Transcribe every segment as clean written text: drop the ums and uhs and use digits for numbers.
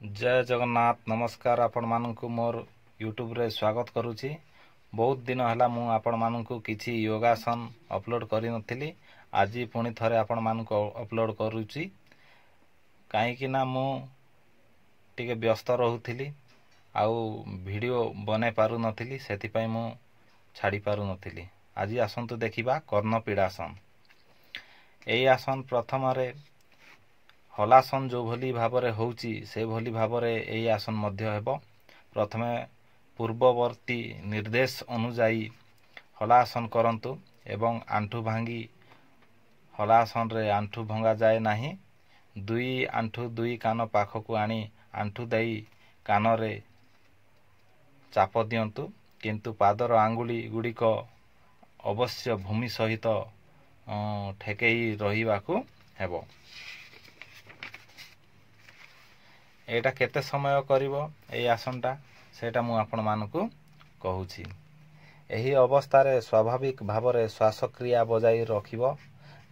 जय जगन्नाथ नमस्कार आपण मानकु मोर यूट्यूब रे स्वागत करूची। बहुत दिन हला मु आपण मानकु किछि योगासन अपलोड करि नथिली। आज पुणी थरे आपण मानकु अपलोड करूची काहे कि ना मु टिके व्यस्त रहउथिली आउ वीडियो बने पारु नथिली सेति पई मु छाडी पारु नथिली। आज आसंतु देखिबा कर्णपीडासन। एई आसन प्रथम रे हलासन जो भली भावरे होउची से भली भावरे एई आसन मध्य हेबो। प्रथमे पूर्ववर्ती निर्देश अनुसायी हलासन करंतु एवं आंठू भांगी हलासन रे आंठू भंगा जाए नाही। दुई आंठू दुई कान पाखकु आनी आंठू देई कान रे चाप दियंतु किंतु पादर आंगुली गुड़िक अवश्य भूमि सहित ठेकेई रहिबाकु हेबो। एटा केते समय करिवो एई आसनटा सेटा मु आपण मानकु कहूची। एही अवस्था रे स्वाभाविक भावरे श्वासक्रिया बजाई रखिबो।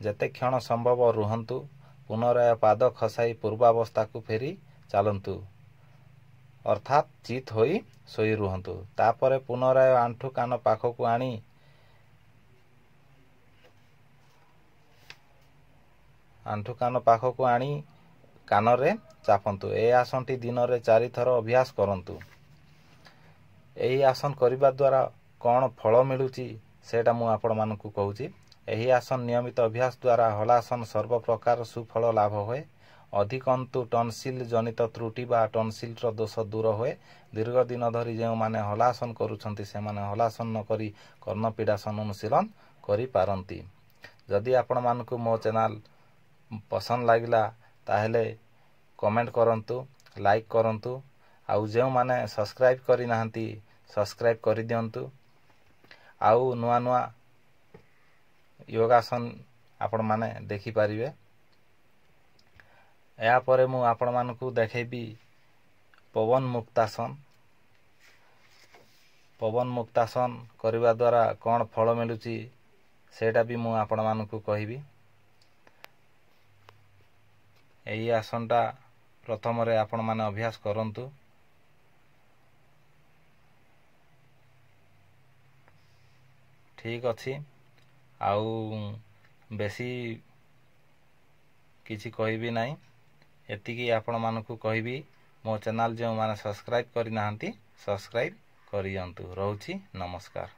जते क्षण संभव रुहंतु। पुनराय पाद खसाई पूर्वावस्था को फेरी चालंतु अर्थात चित होई सोई रुहंतु। तापरे पुनराय आंठू कान पाखकु आनी कानरे चापंतु। ए आसनटी दिन रे 4 थर अभ्यास करंतु। एही आसन करिबा द्वारा कोन फल मिलुची सेटा मु आपण मानकु कहूची। एही आसन नियमित अभ्यास द्वारा हलासन सर्व प्रकार सुफल लाभ होय। अधिकंतु टॉन्सिल जनित त्रुटि बा टॉन्सिल रो दोष दूर होय। दीर्घ दिन धरी जे माने हलासन करूछंती से माने हलासन न करी कर्णपीडासन अनुशीलन करि पारंती। जदि आपण मानकु मो चैनल पसंद लागिला ताहेले कमेंट करंतु, लाइक करंतु आउ जे माने सब्सक्राइब करि नाहंती सब्सक्राइब करि दियंतु। आउ नुआ नुआ योगासन आपण माने देखि पारिबे। या परे मु आपण मानकु देखेबी पवन मुक्तासन। पवन मुक्तासन करिबा द्वारा कोन फल मिलुची सेटा भी मु आपण मानकु कहिबी। एई आसनटा प्रथम रे आपण माने अभ्यास करंतु। ठीक अछि आउ बेसी किछि कहिबी नाही। एतिकी आपण मानकु कहिबी मो चैनल जे माने सब्सक्राइब करि नाहंती सब्सक्राइब करियंतु। रहउची नमस्कार।